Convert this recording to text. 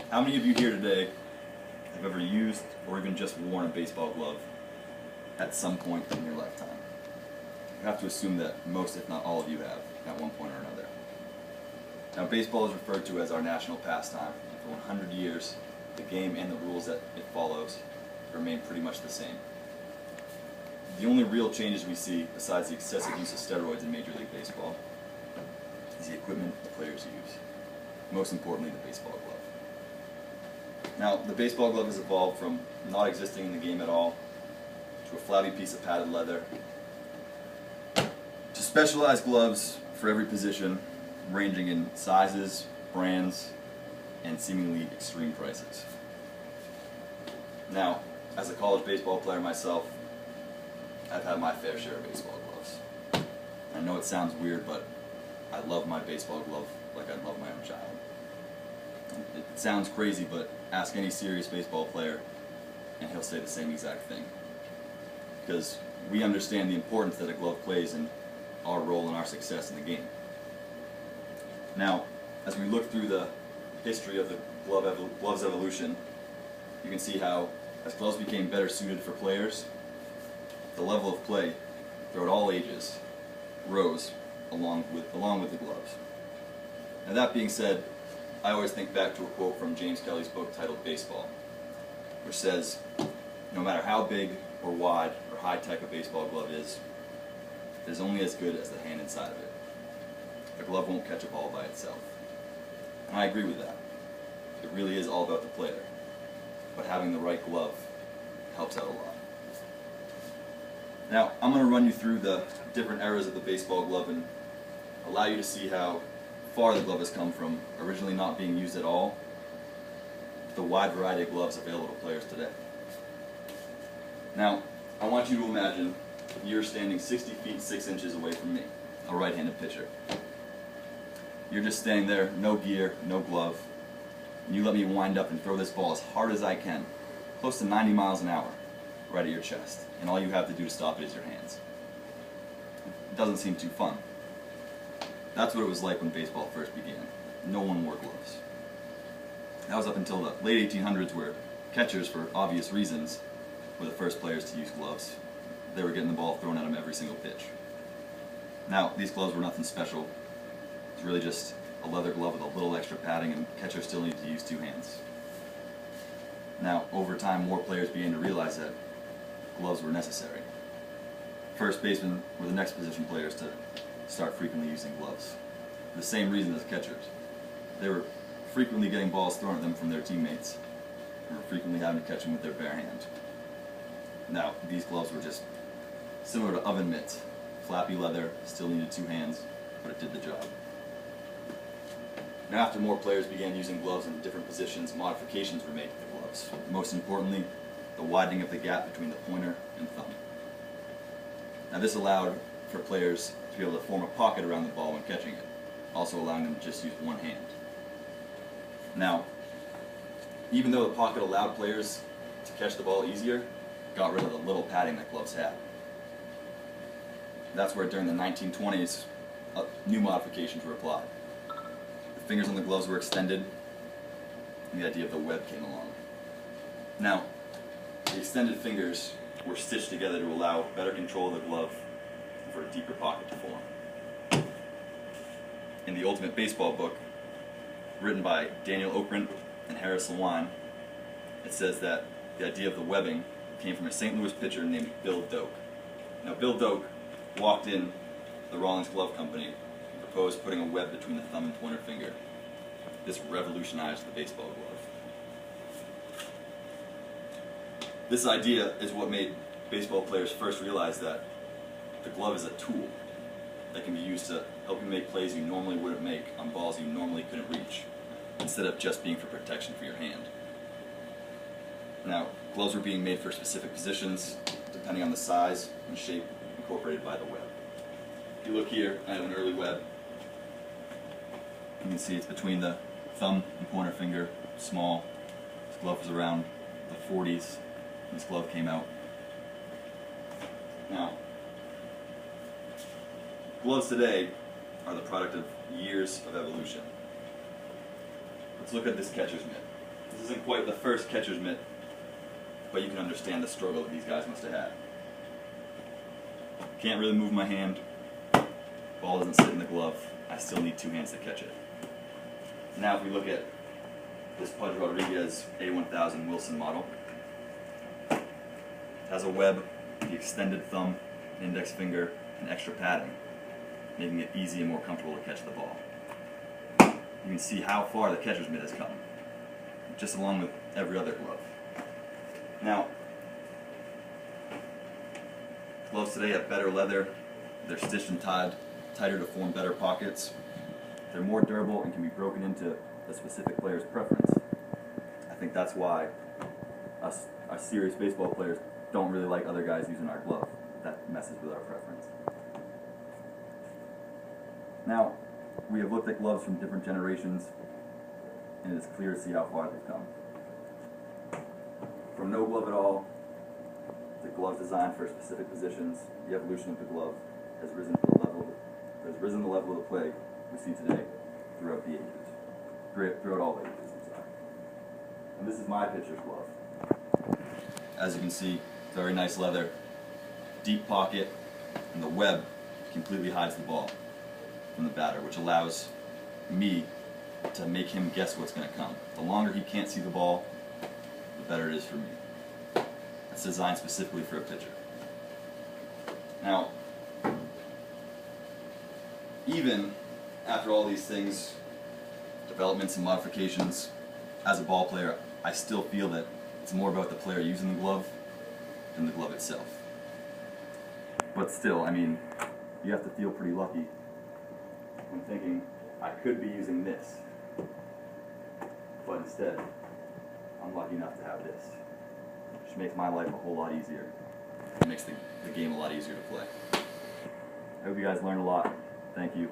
How many of you here today have ever used or even just worn a baseball glove at some point in your lifetime? I have to assume that most, if not all of you have, at one point or another. Now, baseball is referred to as our national pastime, and for 100 years, the game and the rules that it follows remain pretty much the same. The only real changes we see, besides the excessive use of steroids in Major League Baseball, is the equipment the players use. Most importantly, the baseball glove. Now, the baseball glove has evolved from not existing in the game at all, to a flabby piece of padded leather, to specialized gloves for every position, ranging in sizes, brands, and seemingly extreme prices. Now, as a college baseball player myself, I've had my fair share of baseball gloves. I know it sounds weird, but I love my baseball glove like I love my own child. It sounds crazy, but ask any serious baseball player and he'll say the same exact thing. Because we understand the importance that a glove plays in our role and our success in the game. Now, as we look through the history of the glove's evolution, you can see how as gloves became better suited for players, the level of play throughout all ages rose along with the gloves. Now, that being said, I always think back to a quote from James Kelly's book titled Baseball, which says, no matter how big or wide or high-tech a baseball glove is, it is only as good as the hand inside of it. A glove won't catch a ball by itself. And I agree with that. It really is all about the player. But having the right glove helps out a lot. Now, I'm going to run you through the different eras of the baseball glove and allow you to see how far the glove has come from originally not being used at all to the wide variety of gloves available to players today. Now, I want you to imagine you're standing 60 feet 6 inches away from me, a right-handed pitcher. You're just standing there, no gear, no glove, and you let me wind up and throw this ball as hard as I can, close to 90 miles an hour, right at your chest, and all you have to do to stop it is your hands. It doesn't seem too fun. That's what it was like when baseball first began. No one wore gloves. That was up until the late 1800s, where catchers, for obvious reasons, were the first players to use gloves. They were getting the ball thrown at them every single pitch. Now, these gloves were nothing special. It was really just a leather glove with a little extra padding, and catchers still needed to use two hands. Now, over time, more players began to realize that gloves were necessary. First basemen were the next position players to start frequently using gloves. For the same reason as catchers. They were frequently getting balls thrown at them from their teammates, and were frequently having to catch them with their bare hand. Now, these gloves were just similar to oven mitts. Flappy leather, still needed two hands, but it did the job. Now, after more players began using gloves in different positions, modifications were made to the gloves. Most importantly, the widening of the gap between the pointer and thumb. Now, this allowed for players to be able to form a pocket around the ball when catching it, also allowing them to just use one hand. Now, even though the pocket allowed players to catch the ball easier, it got rid of the little padding that gloves had. That's where during the 1920s, new modifications were applied. The fingers on the gloves were extended, and the idea of the web came along. Now, the extended fingers were stitched together to allow better control of the glove and for a deeper pocket to form. In the Ultimate Baseball book, written by Daniel Okrent and Harris Lewine, it says that the idea of the webbing came from a St. Louis pitcher named Bill Doak. Now, Bill Doak walked in the Rawlings Glove Company and proposed putting a web between the thumb and pointer finger. This revolutionized the baseball glove. This idea is what made baseball players first realize that the glove is a tool that can be used to help you make plays you normally wouldn't make on balls you normally couldn't reach, instead of just being for protection for your hand. Now, gloves were being made for specific positions, depending on the size and shape incorporated by the web. If you look here, I have an early web. You can see it's between the thumb and pointer finger, small. This glove was around the 40s when this glove came out. Now, gloves today are the product of years of evolution. Let's look at this catcher's mitt. This isn't quite the first catcher's mitt, but you can understand the struggle that these guys must have had. Can't really move my hand. Ball doesn't sit in the glove. I still need two hands to catch it. Now if we look at this Pudge Rodriguez A1000 Wilson model, it has a web, the extended thumb, index finger, and extra padding, making it easy and more comfortable to catch the ball. You can see how far the catcher's mitt has come, just along with every other glove. Now, gloves today have better leather, they're stitched and tied tighter to form better pockets, they're more durable and can be broken into a specific player's preference. I think that's why us serious baseball players don't really like other guys using our glove. That messes with our preference. Now, we have looked at gloves from different generations, and it is clear to see how far they've come. From no glove at all, to gloves designed for specific positions, the evolution of the glove has risen the level of the play we see today throughout the ages. Throughout all the ages, I'm sorry. And this is my pitcher's glove. As you can see, very nice leather, deep pocket, and the web completely hides the ball from the batter, which allows me to make him guess what's going to come. The longer he can't see the ball, the better it is for me. It's designed specifically for a pitcher. Now, even after all these things, developments and modifications, as a ball player, I still feel that it's more about the player using the glove than the glove itself. But still, I mean, you have to feel pretty lucky when thinking, I could be using this, but instead, I'm lucky enough to have this, which makes my life a whole lot easier. It makes the game a lot easier to play. I hope you guys learned a lot. Thank you.